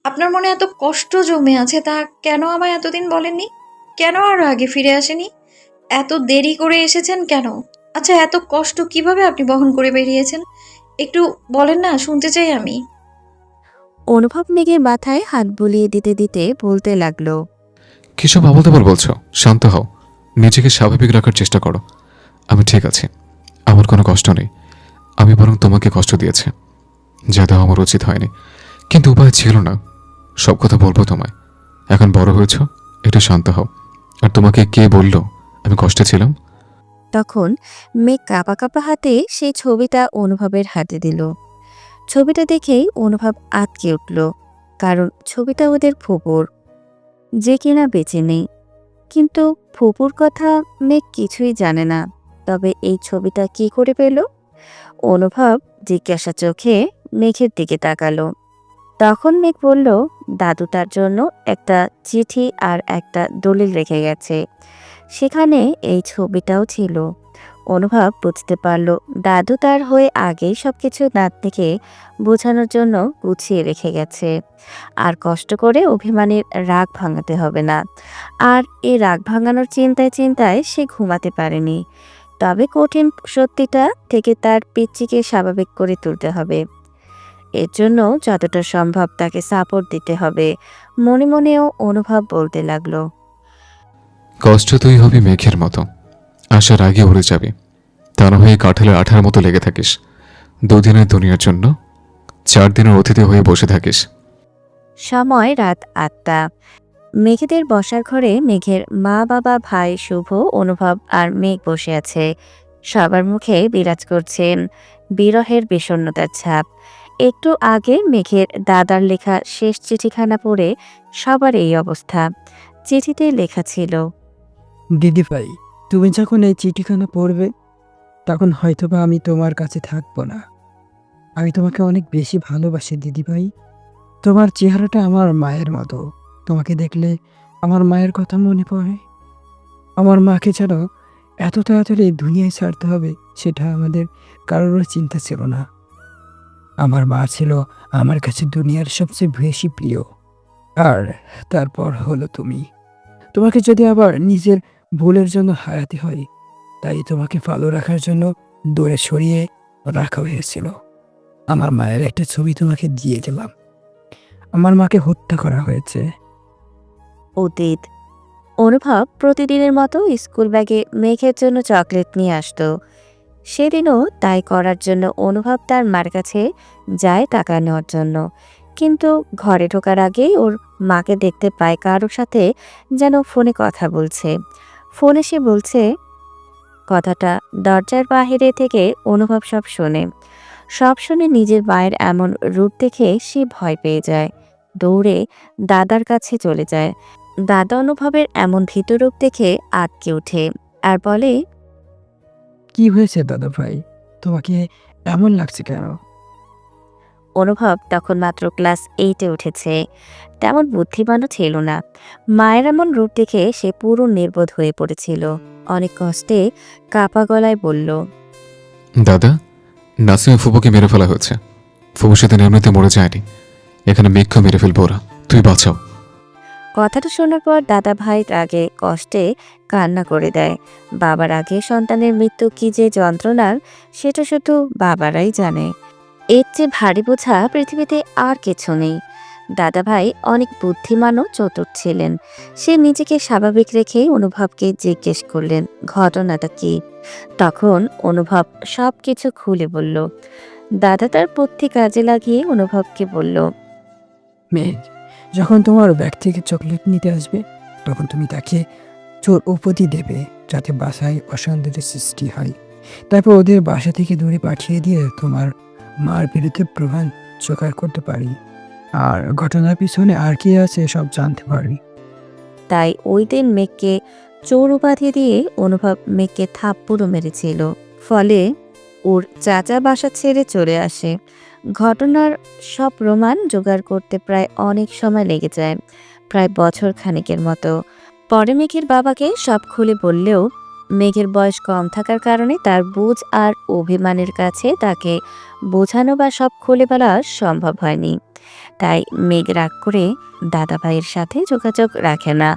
আপনার মনে এত কষ্ট জমে আছে, তা কেন আমায় এতদিন বলেননি? কেন আরো আগে ফিরে আসেনি? এত দেরি করে এসেছেন কেন? আচ্ছা, এত কষ্ট কিভাবে আপনি বহন করে বেরিয়েছেন? একটু বলেন না, শুনতে চাই আমি। অনুভব মেঘের মাথায় হাত বুলিয়ে দিতে দিতে বলতে লাগলো। কিসব আবল-তাবল বলছো? শান্ত হও। নিজেকে স্বাভাবিক রাখার চেষ্টা করো। আমি ঠিক আছি। আমার কোনো কষ্ট নেই। আমি বরং তোমাকে কষ্ট দিয়েছি। যা দেওয়া আমার উচিত হয়নি। কিন্তু উপায় ছিল না। সব কথা বলবো তোমায়। এখন বড় হয়েছ, একটু শান্ত হও। আর তোমাকে কে বলল আমি কষ্টে ছিলাম? তখন মেঘ কাঁপা কাঁপা হাতে সেই ছবিটা অনুভবের হাতে দিল। ছবিটা দেখেই অনুভব আঁতকে উঠল, কারণ ছবিটা ওদের ফুপুর, যে কিনা বেঁচে নেই। কিন্তু ফুপুর কথা মেঘ কিছুই জানে না। তবে এই ছবিটা কি করে পেল? অনুভব জিজ্ঞাসা চোখে মেঘের দিকে তাকালো। তখন মেঘ বলল, দাদু তার জন্য একটা চিঠি আর একটা দলিল রেখে গেছে। সেখানে এই ছবিটাও ছিল। অনুভব বুঝতে পারল দাদু তার হয়ে আগেই সবকিছু নাতনিকে বোঝানোর জন্য গুছিয়ে রেখে গেছে। আর কষ্ট করে অভিমানের রাগ ভাঙাতে হবে না। আর এই রাগ ভাঙানোর চিন্তায় চিন্তায় সে ঘুমাতে পারেনি। তবে কঠিন সত্যিটা থেকে তার পিচ্চিকে স্বাভাবিক করে তুলতে হবে। এর জন্য যতটা সম্ভব তাকে সাপোর্ট দিতে হবে। মনে মনেও অনুভব বলতে লাগলো। কষ্ট তুই হবি মেঘের মতো। আসার আগে উড়ে যাবি। তা না হয়ে কাঁঠালের আঠার মতো লেগে থাকিস। দুদিনের দুনিয়ার জন্য 4 দিনের অতিথি হয়ে বসে থাকিস। সময় রাত 8টা। মেঘেদের বসার ঘরে মেঘের মা বাবা ভাই শুভ, অনুভব আর মেঘ বসে আছে। সবার মুখে বিরাজ করছেন বিরহের বিষণ্ণতার ছাপ। একটু আগে মেঘের দাদার লেখা শেষ চিঠিখানা পড়ে সবার এই অবস্থা। চিঠিতে লেখা ছিল, দিদিভাই, তুমি যখন এই চিঠিখানা পড়বে তখন হয়তোবা আমি তোমার কাছে থাকবো না। আমি তোমাকে অনেক বেশি ভালোবাসি দিদিভাই। তোমার চেহারাটা আমার মায়ের মতো। তোমাকে দেখলে আমার মায়ের কথা মনে পড়ে। আমার মাকে যেন এত তাড়াতাড়ি এই দুনিয়ায় ছাড়তে হবে সেটা আমাদের কারোর চিন্তা ছিল না। আমার মা ছিল আমার কাছে দুনিয়ার সবচেয়ে বেশি প্রিয়। আর তারপর হলো তুমি। তোমাকে যদি আবার নিজের ভুলের জন্য হারাতে হয়, তাই তোমাকে ভালো রাখার জন্য দূরে সরিয়ে রাখা হয়েছিল। আমার মায়ের একটা ছবি তোমাকে দিয়ে গেলাম। আমার মাকে হত্যা করা হয়েছে। অতীত। অনুভব প্রতিদিনের মতো স্কুল ব্যাগে মেঘের জন্য চকলেট নিয়ে আসতো। সেদিনও তাই করার জন্য অনুভব তার মার কাছে যায় টাকা নেওয়ার জন্য। কিন্তু ঘরে ঢোকার আগেই ওর মাকে দেখতে পায় কারোর সাথে যেন ফোনে কথা বলছে। ফোনে সে বলছে কথাটা দরজার বাহিরে থেকে অনুভব সব শোনে। সব শুনে নিজের মায়ের এমন রূপ দেখে সে ভয় পেয়ে যায়। দৌড়ে দাদার কাছে চলে যায়। দাদা অনুভবের এমন ভীত রূপ দেখে আটকে ওঠে আর বলে, কি হয়েছে দাদা ভাই? তোমাকে এমন লাগছে কেন? অনুভব তখন মাত্র ক্লাস 8-এ উঠেছে। তেমন বুদ্ধিমানও ছিল না। মায়ের এমন রূপ দেখে সে পুরো নির্বোধ হয়ে পড়েছিল। অনেক কষ্টে কাপা গলায় বলল, দাদা, নাসিমা ফুপুকে মেরে ফেলা হয়েছে। ফুপু সেদিন এমনিতে মরে যায়নি। এখানে মেঘকে মেরে ফেলবো ওরা। তুই বাঁচাও। কথাটা শোনার পর দাদা ভাই রাগে কষ্টে কান্না করে দেয়। বাবার আগে সন্তানের মৃত্যু কি যে যন্ত্রণার, সেটা শুধু বাবারাই জানে। এর চেয়ে ভারী বোঝা পৃথিবীতে আর কিছু নেই। দাদা ভাই অনেক বুদ্ধিমান ও চতুর ছিলেন। সে নিজেকে স্বাভাবিক রেখেই অনুভবকে জিজ্ঞেস করলেন ঘটনাটা কি। তখন অনুভব সবকিছু খুলে বলল। দাদা তার বুদ্ধি কাজে লাগিয়ে অনুভবকে বলল, মেঘ যখন তোমার ব্যাগ থেকে চকলেট নিতে আসবে, তখন তুমি তাকে চোর উপাধি দেবে, যাতে বাসায় অশান্তির সৃষ্টি হয়। তারপর ওদের বাসা থেকে দূরে পাঠিয়ে দিয়ে তোমার মার বিরুদ্ধে প্রমাণ জোগাড় করতে পারি। আর ঘটনার পিছনে আর কি আছে সব জানতে পারি। তাই ওই দিন মেঘকে চোর উপাধি দিয়ে অনুভব মেঘকে থাপ্পড়ও মেরেছিল। ফলে ওর চাচা বাসা ছেড়ে চলে আসে। ঘটনার সব প্রমাণ জোগাড় করতে প্রায় অনেক সময় লেগে যায়, প্রায় বছর খানেকের মতো। পরে মেঘের বাবাকে সব খুলে বললেও মেঘের বয়স কম থাকার কারণে তার বুঝ আর অভিমানের কাছে তাকে বোঝানো বা সব খুলে বলা সম্ভব হয়নি। তাই মেঘ রাগ করে দাদাভাইয়ের সাথে যোগাযোগ রাখে না।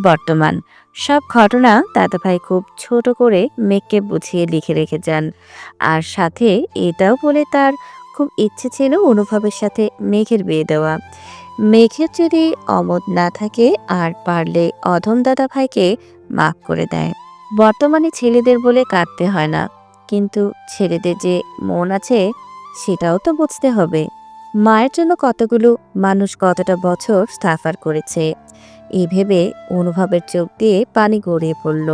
বর্তমান সব ঘটনা দাদাভাই খুব ছোট করে মেঘকে বুঝিয়ে লিখে রেখে যান। আর সাথে এটাও বলে তার খুব ইচ্ছে ছিল অনুভবের সাথে মেঘের বিয়ে দেওয়া। মেঘের যদি অমত না থাকে আর পারলে অধম দাদাভাইকে মাফ করে দেয়। বর্তমানে ছেলেদের বলে কাঁদতে হয় না, কিন্তু ছেলেদের যে মন আছে সেটাও তো বুঝতে হবে। মায়ের জন্য কতগুলো মানুষ কতটা বছর সাফার করেছে, এই ভেবে অনুভবের চোখ দিয়ে পানি গড়িয়ে পড়ল।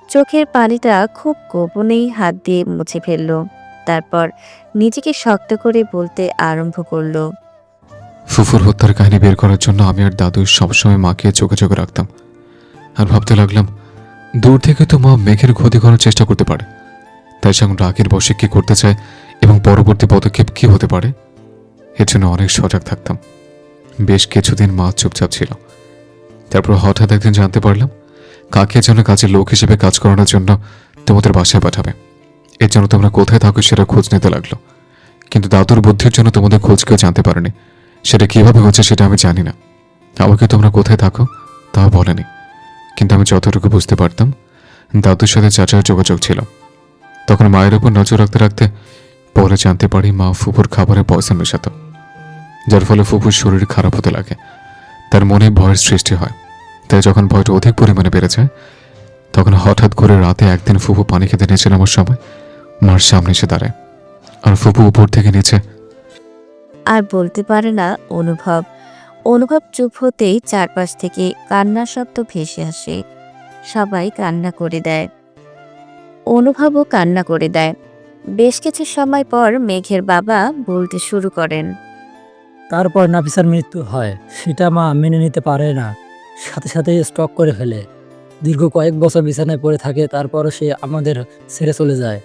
চোখের পানিটা খুব গোপনেই হাত দিয়ে মুছে ফেলল। তারপর নিজেকে শক্ত করে বলতে আরম্ভ করলো। ফুফুর হত্যার কাহিনী বের করার জন্য আমি আর দাদু সবসময় মাকে চোখে চোখে রাখতাম। আর ভাবতে লাগলাম, দূর থেকে তো মা মেঘের ক্ষতি করার চেষ্টা করতে পারে, তাই সে এখন রাগের বশে কি করতে চায় এবং পরবর্তী পদক্ষেপ কি হতে পারে এর জন্য অনেক সজাগ থাকতাম। বেশ কিছুদিন মা চুপচাপ ছিল। তারপর হঠাৎ একদিন জানতে পারলাম কাকে যেন কাজের লোক হিসেবে কাজ করানোর জন্য তোমাদের বাসায় পাঠাবে। এর জন্য তোমরা কোথায় থাকো সেটা খোঁজ নিতে লাগলো। কিন্তু দাদুর বুদ্ধির জন্য তোমাদের খোঁজ কেউ জানতে পারেনি। সেটা কিভাবে হচ্ছে সেটা আমি জানি না। আমাকে তোমরা কোথায় থাকো তাও বলেনি, কিন্তু আমি যতটুকু বুঝতে পারতাম দাদুর সাথে চাচার যোগাযোগ ছিল। তখন মায়ের উপর নজর রাখতে রাখতে পরে জানতে পারি মা ফুপুর খাবারে পয়সা মেশাতো, যার ফলে ফুপুর শরীর খারাপ হতে লাগে। তার মনে ভয়ের সৃষ্টি হয়। তাই যখন ভয়টা অধিক পরিমাণে বেড়ে যায় তখন হঠাৎ করে রাতে একদিন ফুপু পানি খেতে নিয়েছিল আমার সময় মার সামনে এসে দাঁড়ায়, আর ফুপু উপর থেকে নিচে। আর বলতে পারে না অনুভব। অনুভব চুপ হতেই চারপাশ থেকে কান্নার শব্দ ভেসে আসে। সবাই কান্না করে দেয়, অনুভবও কান্না করে দেয়। বেশ কিছু সময় পর মেঘের বাবা বলতে শুরু করেন। তারপর নাফিসার মৃত্যু হয়, সেটা মা মেনে নিতে পারে না, সাথে সাথে স্ট্রোক করে ফেলে। দীর্ঘ কয়েক বছর বিছানায় পড়ে থাকে, তারপরও সে আমাদের ছেড়ে চলে যায়।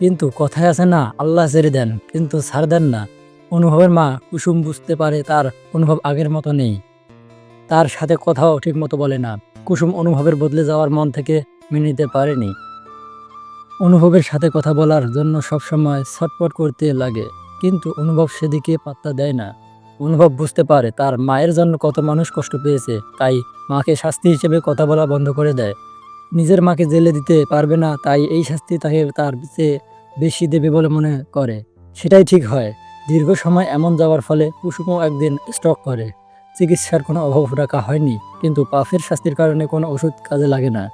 কিন্তু কথায় আছে না, আল্লাহ ছেড়ে দেন কিন্তু ছাড় দেন না। অনুভবের মা কুসুম বুঝতে পারে তার অনুভব আগের মতো নেই, তার সাথে কথাও ঠিক মতো বলে না। কুসুম অনুভবের বদলে যাওয়ার মন থেকে মেনে নিতে পারেনি। অনুভবের সাথে কথা বলার জন্য সবসময় ছটফট করতে লাগে, কিন্তু অনুভব সেদিকে পাত্তা দেয় না। অনুভব বুঝতে পারে তার মায়ের জন্য কত মানুষ কষ্ট পেয়েছে, তাই মাকে শাস্তি হিসেবে কথা বলা বন্ধ করে দেয়। নিজের মাকে জেলে দিতে পারবে না, তাই এই শাস্তি তাকে তার চেয়ে বেশি দেবে বলে মনে করে। সেটাই ঠিক হয়। দীর্ঘ সময় এমন যাওয়ার ফলে কুসুমও একদিন স্ট্রোক করে। চিকিৎসার কোনো অভাব রাখা হয়নি, কিন্তু পাপের শাস্তির কারণে কোনো ওষুধ কাজে লাগে না।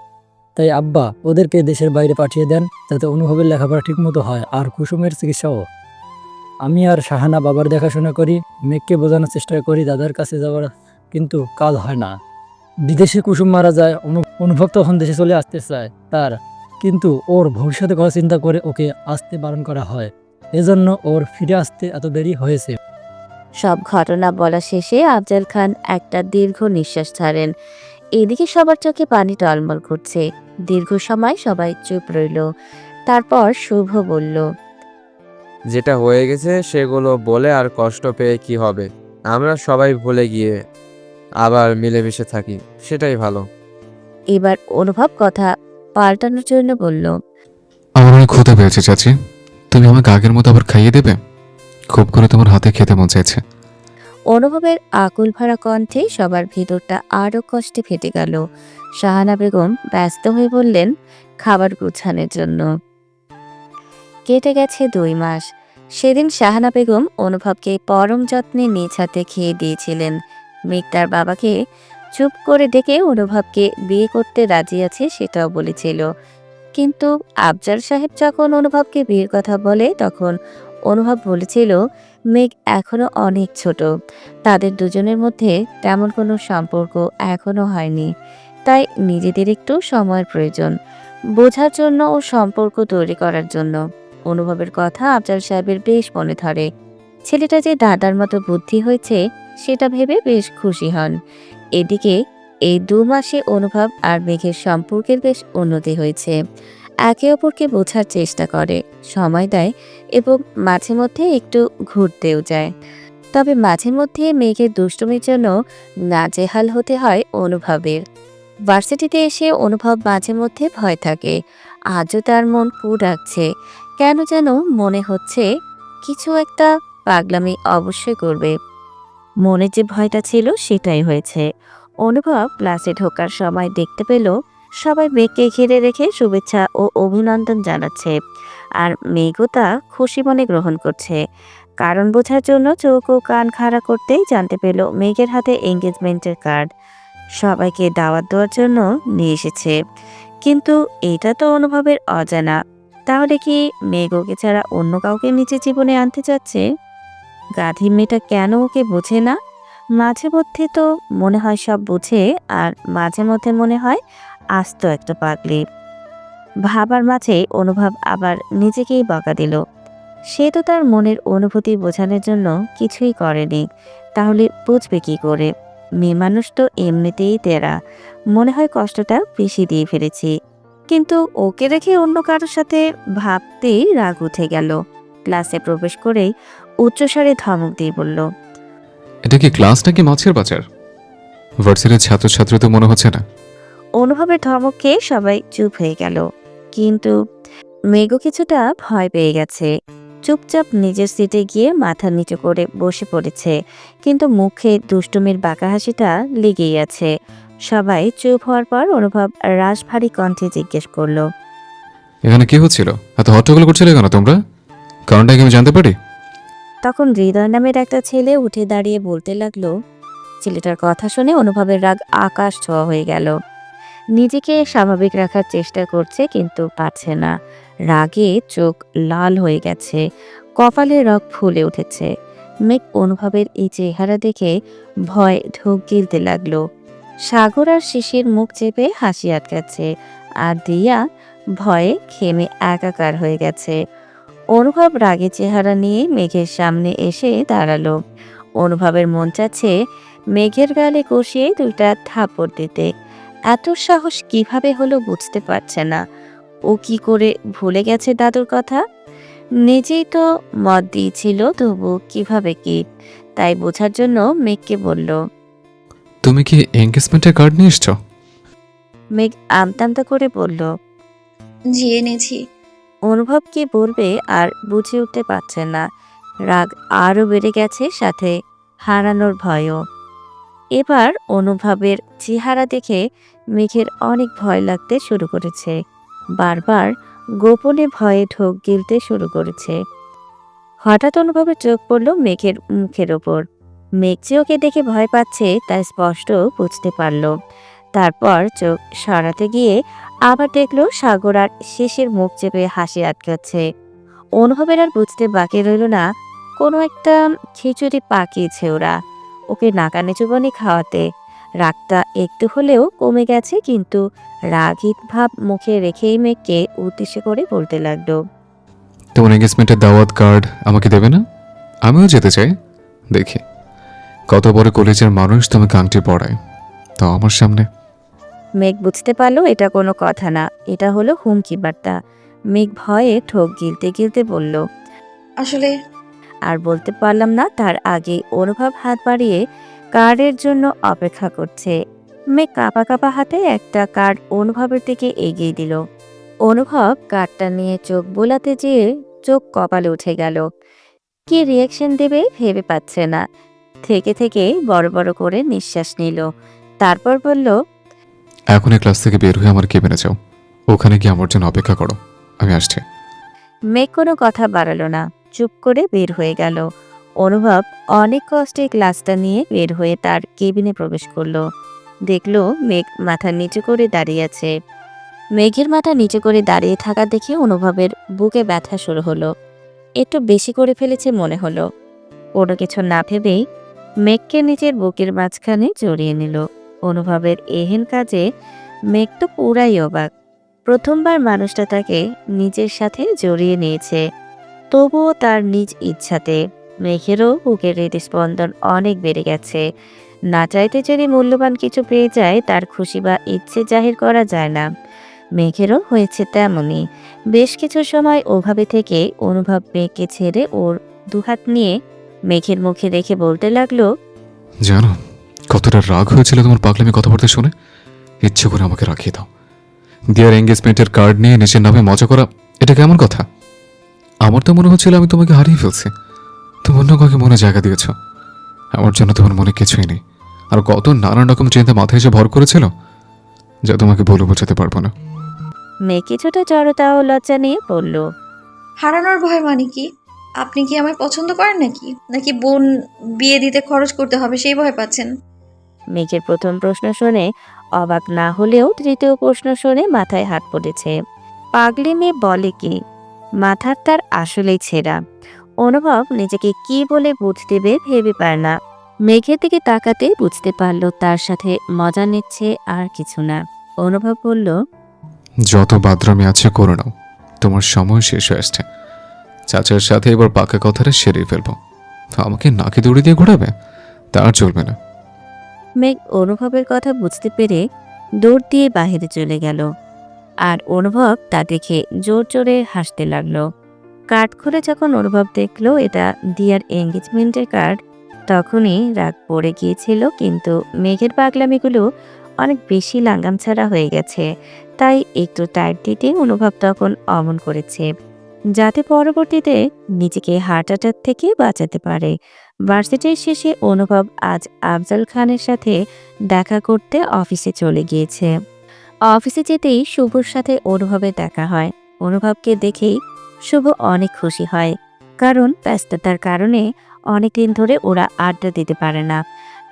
তাই আব্বা ওদেরকে দেশের বাইরে পাঠিয়ে দেন, যাতে অনুভবের লেখাপড়া ঠিকমতো হয় আর কুসুমের চিকিৎসাও। আমি আর শাহানা বাবার দেখাশোনা করি, মেঘকে বোঝানোর চেষ্টা করি দাদার কাছে যাওয়ার, কিন্তু কাজ হয় না। বিদেশে কুসুম মারা যায়, অনুভব তখন দেশে চলে আসতে চায় তার, কিন্তু ওর ভবিষ্যতের কথা চিন্তা করে ওকে আসতে বারণ করা হয়। এজন্য ওর ফিরে আসতে এত দেরি হয়েছে। সব ঘটনা বলা শেষে আফজাল খান একটা দীর্ঘ নিঃশ্বাস ছাড়েন। এদিকে সবার চোখে পানি টলমল করছে। দীর্ঘ সময় সবাই চুপ রইল। তারপর শুভ বলল, যেটা হয়ে গেছে সেগুলো বলে আর কষ্ট পেয়ে কি হবে। আমরা সবাই ভুলে গিয়ে আবার মিলেমিশে থাকি, সেটাই ভালো। এবার অনুভব কথা পাল্টানোর জন্য বলল, আমার অনেক ক্ষুধা পেয়েছে চাচি, তুমি আমাকে আগের মতো আবার খাইয়ে দেবে? খুব করে তোমার হাতে খেতে মন চাইছে। অনুভবের আকুল ভরা কণ্ঠে সবার ভিতরটা আরও কষ্টে ফেটে গেল। শাহানা বেগম ব্যস্ত হয়ে বললেন, খাবার গুছানোর জন্য। কেটে গেছে 2 মাস। সেদিন শাহানা বেগম অনুভবকে পরম যত্নে নিজ হাতে খেয়ে দিয়েছিলেন। মেঘ তার বাবাকে চুপ করে ডেকে অনুভবকে বিয়ে করতে রাজি আছে সেটাও বলেছিল। কিন্তু আফজাল সাহেব যখন অনুভবকে বিয়ের কথা বলে তখন অনুভব বলেছিল মেঘ এখনো অনেক ছোট, তাদের দুজনের মধ্যে তেমন কোনো সম্পর্ক এখনো হয়নি, তাই নিজেদের একটু সময়ের প্রয়োজন, বোঝার জন্য ও সম্পর্ক তৈরি করার জন্য। অনুভবের কথা আফজাল সাহেবের বেশ মনে ধরে। ছেলেটা যে দাদার মতো বুদ্ধি হয়েছে সেটা ভেবে বেশ খুশি হন। এদিকে এই 2 মাসে অনুভব আর মেঘের সম্পর্কের বেশ উন্নতি হয়েছে। একে অপরকে বোঝার চেষ্টা করে, সময় দেয় এবং মাঝে মধ্যে একটু ঘুরতেও যায়। তবে মাঝে মধ্যে মেঘের দুষ্টুমির জন্য নাজেহাল হতে হয় অনুভবের। ভার্সিটিতে এসে অনুভব মাঝে মধ্যে ভয় থাকে। আজও তার মন পু ডাকছে। কেন যেন মনে হচ্ছে কিছু একটা পাগলামি অবশ্যই করবে। মনে যে ভয়টা ছিল সেটাই হয়েছে। অনুভব ক্লাসে ঢোকার সময় দেখতে পেল সবাই মেঘকে ঘিরে রেখে শুভেচ্ছা ও অভিনন্দন জানাচ্ছে, আর মেঘও তা খুশি মনে গ্রহণ করছে। কারণ বোঝার জন্য চোখ ও কান খাড়া করতেই জানতে পেল মেঘের হাতে এঙ্গেজমেন্টের কার্ড। সবাইকে দাওয়াত দেওয়ার জন্য নিয়ে এসেছে। কিন্তু এটা তো অনুভবের অজানা। তাহলে কি মেঘ ওকে ছাড়া অন্য কাউকে নিজের জীবনে আনতে চাচ্ছে? গাধী মেয়েটা কেন ওকে বোঝে না? মাঝে মধ্যে তো মনে হয় সব বুঝে, আর মাঝে মধ্যে মনে হয় আস্ত একটা পাগলি। ভাবার মাঝে অনুভব আবার নিজেকেই বকা দিল। সে তো তার মনের অনুভূতি বোঝানোর জন্য কিছুই করেনি, তাহলে বুঝবে কি করে? মেয়ে মানুষ তো এমনিতেই তেরা। মনে হয় কষ্টটা বেশি দিয়ে ফেলেছি। কিন্তু ওকে রেখে অন্য কারোর সাথে ভাবতেই রাগ উঠে গেল। ক্লাসে প্রবেশ করেই উচ্চস্বরে ধমক দিয়ে বলল, এটা কি ক্লাস নাকি মাছের বাজার? ভার্সিটির ছাত্রছাত্রী তো মনে হচ্ছে না। অনুভবের ধমক খেয়ে সবাই চুপ হয়ে গেল। কিন্তু মেঘও কিছুটা ভয় পেয়ে গেছে। চুপচাপ নিজের সিটে গিয়ে মাথা নিচু করে বসে পড়েছে, কিন্তু মুখে দুষ্টুমির বাঁকা হাসিটা লেগেই আছে। সবাই চুপ হওয়ার পর অনুভব রাশভারী কণ্ঠে জিজ্ঞেস করলো, এখানে কি হচ্ছিল? এত হট্টগোল করছিলে কেন তোমরা? কারণটা কি আমি জানতে পারি? তখন হৃদয় নামের একটা ছেলে উঠে দাঁড়িয়ে বলতে লাগলো। ছেলেটার কথা শুনে অনুভবের রাগ আকাশ ছোঁয়া হয়ে গেল। নিজেকে স্বাভাবিক রাখার চেষ্টা করছে কিন্তু পারছে না। রাগে চোখ লাল হয়ে গেছে, কপালে রগ ফুলে উঠেছে। মেঘ অনুভবের এই চেহারা দেখে ভয় ঢোক গিলতে লাগলো। সাগর আর শিশির মুখ চেপে হাসি আটকাচ্ছে, আর দিয়া ভয়ে ঘেমে একাকার হয়ে গেছে। অনুভব রাগে চেহারা নিয়ে মেঘের সামনে এসে দাঁড়ালো। অনুভবের মন চাচ্ছে মেঘের গালে কষিয়ে দুইটা থাপড় দিতে। এত সাহস কিভাবে হলো বুঝতে পারছে না। ও কি করে ভুলে গেছে দাদুর কথা? নিজেই তো মত দিয়েছিল, তবু কিভাবে কি? তাই বোঝার জন্য মেঘকে বলল। তুমি কি এঙ্গেজমেন্টের কার্ড নিয়ে এসছো? মেঘ আমতামতা করে বলল। জি এনেছি। অনুভব কি বলবে আর বুঝে উঠতে পারছে না। রাগ আরও বেড়ে গেছে, সাথে হারানোর ভয়ও। এবার অনুভবের চেহারা দেখে মেঘের অনেক ভয় লাগতে শুরু করেছে। বারবার গোপনে ভয়ে ঢোক গিলতে শুরু করেছে। হঠাৎ অনুভবের চোখ পড়ল মেঘের মুখের ওপর। মেঘ যে ওকে দেখে ভয় পাচ্ছে তা স্পষ্ট বুঝতে পারল। তারপর চোখ সরাতে গিয়ে আবার দেখল সাগর আর শেষের মুখ চেপে হাসি আটকাচ্ছে। অনুভবের আর বুঝতে বাকি রইল না কোনো একটা খিচুড়ি পাকিয়েছে ওরা ওকে নাকানে চুবানি খাওয়াতে। রাগটা একটু হলেও কমে গেছে, কিন্তু রাগিত ভাব মুখে রেখেই মেঘকে উদ্দেশ্য করে বলতে লাগলো। তোমার এঙ্গেজমেন্টের দাওয়াত কার্ড আমাকে দেবে না? আমিও যেতে চাই। দেখি কত বড় কলেজের মানুষ তোমাকে আংটি পড়ায়, তাও আমার সামনে। মেঘ বুঝতে পারলো এটা কোনো কথা না, এটা হলো হুমকি বার্তা। মেঘ ভয়ে ঠোক গিলতে গিলতে বলল, আসলে আর বলতে পারলাম না তার আগে অনুভব হাত বাড়িয়ে কার্ডের জন্য অপেক্ষা করছে। মেঘ কাঁপা কাঁপা হাতে একটা কার্ড অনুভবের দিকে এগিয়ে দিল। অনুভব কার্ডটা নিয়ে চোখ বোলাতে যেয়ে চোখ কপালে উঠে গেল। কি রিয়াকশন দেবে ভেবে পাচ্ছে না। থেকে থেকে বড় বড় করে নিঃশ্বাস নিল। তারপর বলল, এখন এই ক্লাস থেকে বের হয়ে আমার কেবিনে যাও। ওখানে গিয়ে আমার জন্য অপেক্ষা করো, আমি আসছি। মেঘ কোনো কথা বাড়ালো না, চুপ করে বের হয়ে গেল। অনুভব অনেক কষ্টে ক্লাসটা নিয়ে বের হয়ে তার কেবিনে প্রবেশ করলো। দেখলো মেঘ মাথা নিচু করে দাঁড়িয়ে আছে। মেঘের মাথা নিচু করে দাঁড়িয়ে থাকা দেখে অনুভবের বুকে ব্যথা শুরু হলো। একটু বেশি করে ফেলেছে মনে হলো। কোনো কিছু না ভেবেই মেঘকে নিজের বুকের মাঝখানে জড়িয়ে নিল। অনুভবের এহেন কাজে মেঘ তো পুরাই অবাক। প্রথমবার মানুষটা তাকে নিজের সাথে জড়িয়ে নিয়েছে, তবুও তার নিজ ইচ্ছাতে। মেঘেরও বুকের হৃদস্পন্দন অনেক বেড়ে গেছে। না চাইতে যদি মূল্যবান কিছু পেয়ে যায় তার খুশি বা ইচ্ছে জাহির করা যায় না। মেঘেরও হয়েছে তেমনই। বেশ কিছু সময় ওভাবে থেকে অনুভব মেঘকে ছেড়ে ওর দুহাত নিয়ে মেঘের মুখে রেখে বলতে লাগলো, জানো কতটা রাগ হয়েছিল তোমার পাগলামি কথাবার্তা শুনে? ইচ্ছে করে আমাকে রাখিয়ে দাও। দিয়ার এঙ্গেজমেন্টের কার্ড নিয়ে নিজের নামে মজা করা, এটা কেমন কথা? আমার তো মনে হচ্ছিল আমি তোমাকে হারিয়ে ফেলছি। তুমি অন্য কাউকে মনে জায়গা দিয়েছ। আমার জন্য তোমার মনে কিছুই নেই। আর কত নানান রকম চিন্তা মাথায় এসে ভর করেছিল, যা তোমাকে বলে বোঝাতে পারবো না। মেয়ে কিছুটা জড়তা ও লজ্জা নিয়ে বলল। হারানোর ভয় মানে কি? আপনি কি আমায় পছন্দ করেন নাকি? নাকি বোন বিয়ে দিতে খরচ করতে হবে সেই ভয় পাচ্ছেন? মেঘের প্রথম প্রশ্ন শুনে অবাক না হলেও তৃতীয় প্রশ্ন শুনে মাথায় হাত পড়েছে। পাগলি মেয়ে বলে কি? মাথার তার আসলেই ছেঁড়া। অনুভব নিজেকে কি বলে বুঝ দেবে ভেবে পায় না। মেঘের দিকে তাকাতে বুঝতে পারল তার সাথে মজা নিচ্ছে আর কিছু না। অনুভব বলল, যত বাদরামি আছে করে নাও, তোমার সময় শেষ হয়ে আসছে। চাচার সাথে এবার পাকা কথাটা সেরেই ফেলবো। আমাকে নাকি দড়ি দিয়ে ঘোরাবে, তা আর চলবে না। মেঘ অনুভবের কথা বুঝতে পেরে দৌড় দিয়ে বাহিরে চলে গেল। আর অনুভব তা দেখে জোর জোরে হাসতে লাগলো। কার্ড খুলে যখন অনুভব দেখলো এটা দিয়ার এঙ্গেজমেন্টের কার্ড, তখনই রাগ পড়ে গিয়েছিল, কিন্তু মেঘের পাগলামিগুলো অনেক বেশি লাঙ্গাম ছাড়া হয়ে গেছে। তাই একটু টাইট দিতে অনুভব তখন অমন করেছে, যাতে পরবর্তীতে নিজেকে হার্ট অ্যাটাক থেকে বাঁচাতে পারে। ভার্সিটির শেষে অনুভব আজ আফজাল খানের সাথে দেখা করতে অফিসে চলে গিয়েছে। অফিসে যেতেই শুভর সাথে অনুভবের দেখা হয়। অনুভবকে দেখেই শুভ অনেক খুশি হয়, কারণ ব্যস্ততার কারণে অনেকদিন ধরে ওরা আড্ডা দিতে পারে না।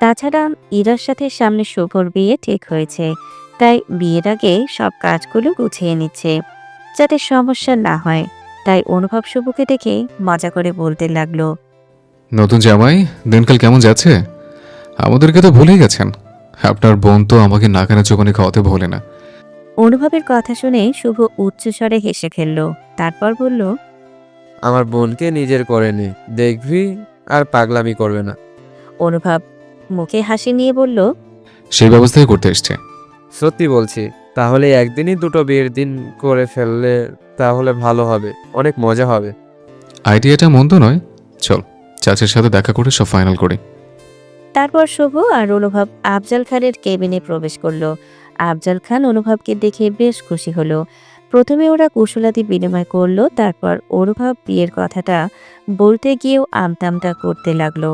তাছাড়া ইরার সাথে সামনে শুভর বিয়ে ঠিক হয়েছে, তাই বিয়ের আগে সব কাজগুলো গুছিয়ে নিচ্ছে যাতে সমস্যা না হয়। তাই অনুভব শুভকে দেখে মজা করে বলতে লাগলো, নতুন জামাই, দিনকাল কেমন যাচ্ছে? আমাদেরকে তো ভুলেই গেছেন। আপনার বোন তো আমাকে নাকানে চোখনে খাওয়াতে ভোলে না। অনুভবের কথা শুনে শুভ উচ্চস্বরে হেসে ফেলল। তারপর বলল, আমার বোনকে নিজের করে নে, দেখবি আর পাগলামি করবে না। অনুভব মুখে হাসি নিয়ে বলল, সেই ব্যবস্থাই করতে এসছে। সত্যি বলছি, তাহলে একদিনই দুটো বিয়ের দিন করে ফেললে তাহলে ভালো হবে, অনেক মজা হবে। আইডিয়াটা মন্দ নয়। চল, চাচার সাথে দেখা করে সব ফাইনাল করি। তারপর শুভ আর অনুভব আফজাল খানের কেবিনে প্রবেশ করলো। আফজাল খান অনুভবকে দেখে বেশ খুশি হলো। প্রথমে ওরা কুশলাদি বিনিময় করলো, তারপর অনুভব বিয়ের কথাটা বলতে গিয়েও আমতামতা করতে লাগলো।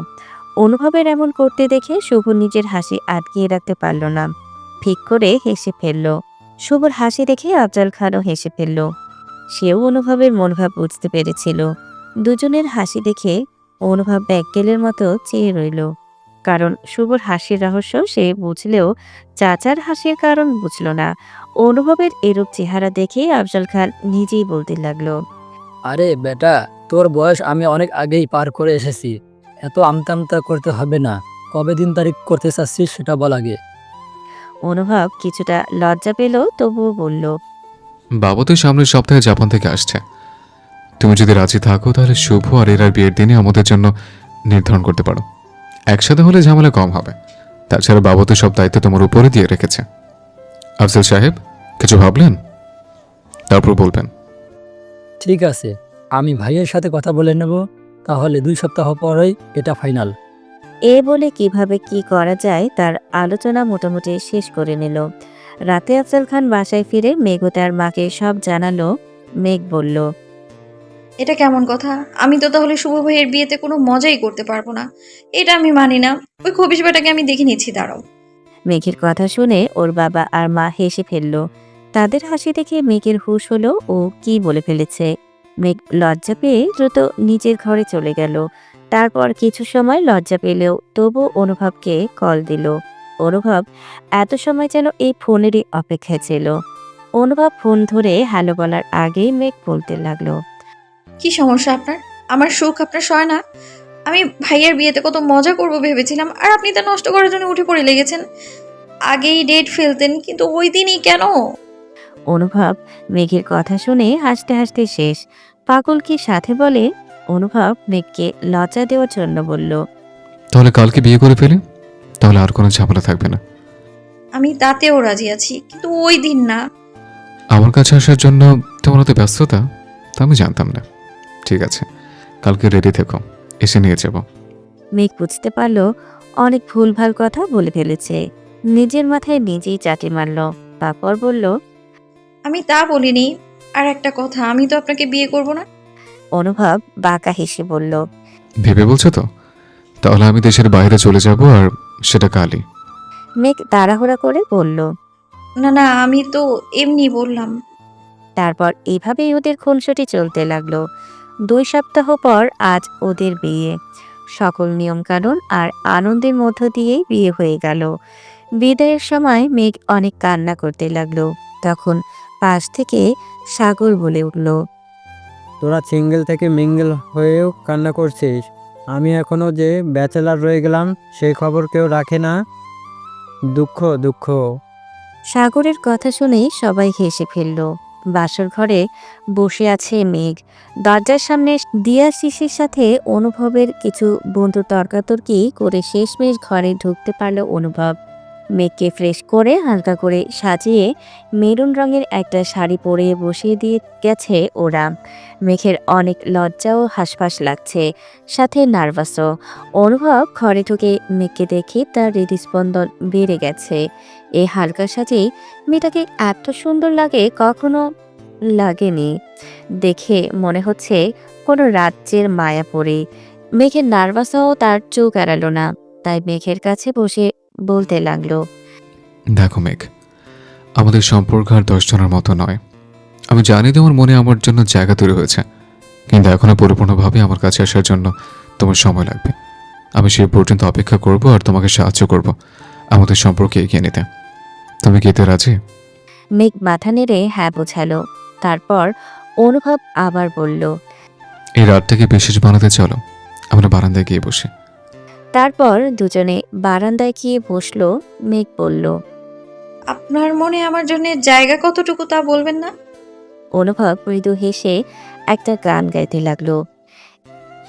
অনুভবের এমন করতে দেখে শুভ নিজের হাসি আটকিয়ে রাখতে পারল না, ঠিক করে হেসে ফেলল। শুভর হাসি দেখে আফজাল খানও হেসে ফেলল। সেও অনুভবের মনোভাব বুঝতে পেরেছিল। দুজনের হাসি দেখে অনুভব ব্যাককেলের মতো চেয়ে রইল, কারণ শুভর হাসির রহস্য সে বুঝলেও চাচার হাসির কারণ বুঝল না। অনুভবের এরূপ চেহারা দেখে আফজাল খান নিজেই বলতে লাগলো, আরে বেটা, তোর বয়স আমি অনেক আগেই পার করে এসেছি। এত আমতা করতে হবে না। কবে দিন তারিখ করতে চাচ্ছিস সেটা বল আগে। অনুভব কিছুটা লজ্জা পেল, তবুও বলল, বাবা তো সামনের সপ্তাহে জাপান থেকে আসছে। তুমি যদি রাজি থাকো তাহলে শুভ আর এরার বিয়ের দিনে আমাদের জন্য নির্ধারণ করতে পারো। একসাথে হলে ঝামেলা কম হবে। তাছাড়া বাবা তো সব দায়িত্ব তোমার উপরে দিয়ে রেখেছে। আফজল সাহেব, কিছু ভাবলেন? তারপর বলবেন। ঠিক আছে, আমি ভাইয়ের সাথে কথা বলে নেব। তাহলে 2 সপ্তাহ পরেই এটা ফাইনাল। এ বলে কিভাবে কি করা যায় তার আলোচনা মোটামুটি শেষ করে নিল। রাতে আফজাল খান বাসায় ফিরে মেঘ ও তার মাকে সব জানালো। মেঘ বলল, এটা কেমন কথা? আমি তো তাহলে শুভ ভাইয়ের বিয়েতে কোনো মজাই করতে পারবো না। এটা আমি মানি না। ওই খবিশ বেটাকে আমি দেখে নিচ্ছি, দাঁড়াও। মেঘের কথা শুনে ওর বাবা আর মা হেসে ফেলল। তাদের হাসি দেখে মেঘের হুঁশ হলো ও কি বলে ফেলেছে। মেঘ লজ্জা পেয়ে দ্রুত নিজের ঘরে চলে গেল। তারপর কিছু সময় লজ্জা পেলেও তবু অনুভবকে কল দিল। অনুভব এত সময় যেন এই ফোনেরই অপেক্ষায় ছিল। অনুভব ফোন ধরে হ্যালো বলার আগেই মেঘ বলতে লাগলো, কি সমস্যা আপনার? আমার সুখ আপনার সয় না? আমি ভাইয়ের বিয়েতে কত মজা করব ভেবেছিলাম, আর আপনি তা নষ্ট করার জন্য উঠে পড়ে লেগেছেন। আগেই ডেট ফেলতেন, কিন্তু ওই দিনই কেন? অনুভব মেঘের কথা শুনে হাসতে হাসতে শেষ। পাগল কি সাথে বলে। অনুভব মেঘকে লজ্জা দেওয়ার জন্য বলল, তাহলে কালকে বিয়ে করে ফেলি, তাহলে আর কোনো ঝামেলা থাকবে না। আমি তাতেও রাজি আছি, কিন্তু ওই দিন না। আমার কাছে আসার জন্য তোমার অত ব্যস্ততা তা আমি জানতাম না। ঠিক আছে, কালকে রেডি থেকো, এসে নিয়ে যাব। মেঘ বুঝতে পারল অনেক ভুলভাল কথা বলে ফেলেছে। নিজের মাথায় নিজেই চাটি মারল। তারপর বলল, আমি তা বলিনি। আর একটা কথা, আমি তো আপনাকে বিয়ে করব না। অনুভব বাঁকা হেসে বলল, ভেবে বলছো তো? তাহলে আমি দেশের বাইরে চলে যাব, আর সেটা কালই। মেঘ তাড়াহুড়া করে বলল। না না, আমি তো এমনি বললাম। তারপর এভাবেই ওদের খুনসুটি চলতে লাগলো। 2 সপ্তাহ পর আজ ওদের বিয়ে। সকল নিয়মকানুন আর আনন্দের মধ্য দিয়েই বিয়ে হয়ে গেল। বিদায়ের সময় মেঘ অনেক কান্না করতে লাগলো। তখন পাশ থেকে সাগর বলে উঠল, তোরা সিঙ্গেল থেকে মিঙ্গেল হয়েও কান্না করছিস, আমি এখনো যে ব্যাচেলার রয়ে গেলাম সেই খবর কেউ রাখে না। দুঃখ দুঃখ। সাগরের কথা শুনে সবাই হেসে ফেলল। বাসর ঘরে বসে আছে মেঘ। দরজার সামনে দিয়া শিশির সাথে অনুভবের কিছু বন্ধু তর্কাতর্কি করে শেষমেশ ঘরে ঢুকতে পারল অনুভব। মেঘকে ফ্রেশ করে হালকা করে সাজিয়ে মেরুন রঙের একটা শাড়ি পরে বসিয়ে দিয়ে গেছে ওরা। মেঘের অনেক লজ্জা ও হাসফাস লাগছে, সাথে নার্ভাসও। অনুভব ঘরে ঢুকে মেঘকে দেখে তার হৃদস্পন্দন বেড়ে গেছে। এই হালকা সাজেই মেয়েটাকে এত সুন্দর লাগে কখনো লাগেনি। দেখে মনে হচ্ছে কোনো রাজ্যের মায়াপরী। মেঘের নার্ভাসও তার চোখ এড়ালো না, তাই মেঘের কাছে বসে বলতে লাগলো, দেখো মেঘ, আমাদের সম্পর্ক আর 10 জনের মতো নয়। আমি জানি তোমার মনে আমার জন্য জায়গা তৈরি হয়েছে, কিন্তু এখনো পরিপূর্ণভাবে আমার কাছে আসার জন্য তোমার সময় লাগবে। আমি সেই পর্যন্ত অপেক্ষা করব আর তোমাকে সাহায্য করব আমাদের সম্পর্কে এগিয়ে নিতে। তুমি কি এতে রাজি? মেঘ মাথা নেড়ে হ্যাঁ বোঝালো। তারপর অনুভব আবার বলল। এই রাতটাকে বিশেষ বানাতে চলো, আমরা বারান্দায় গিয়ে বসি। তারপর দুজনে বারান্দায় গিয়ে বসলো। মেঘ বলল। আপনার মনে আমার জন্য জায়গা কতটুকু তা বলবেন না? অনুভব মৃদু হেসে একটা গান গাইতে লাগলো।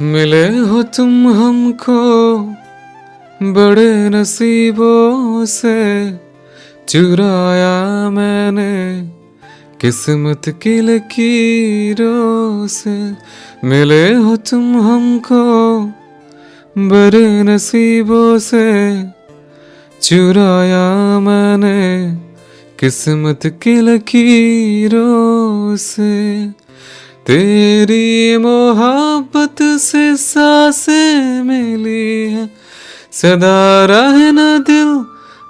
मिले हो तुम हमको बड़े नसीबों से, चुराया मैंने किस्मत की लकीरों से। मिले हो तुम हमको बड़े नसीबों से, चुराया मैंने किस्मत की लकीरों से। तेरी मोहब्बत से सांसें मिली है, सदा रहना दिल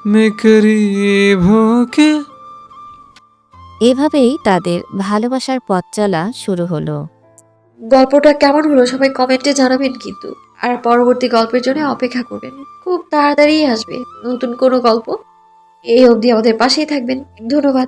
में करीब होके। এভাবেই তাদের ভালোবাসার পথ চলা শুরু হলো। গল্পটা কেমন হলো সবাই কমেন্টে জানাবেন কিন্তু। আর পরবর্তী গল্পের জন্য অপেক্ষা করবেন, খুব তাড়াতাড়ি আসবে নতুন কোনো গল্প। এই অবধি আমাদের পাশেই থাকবেন। ধন্যবাদ।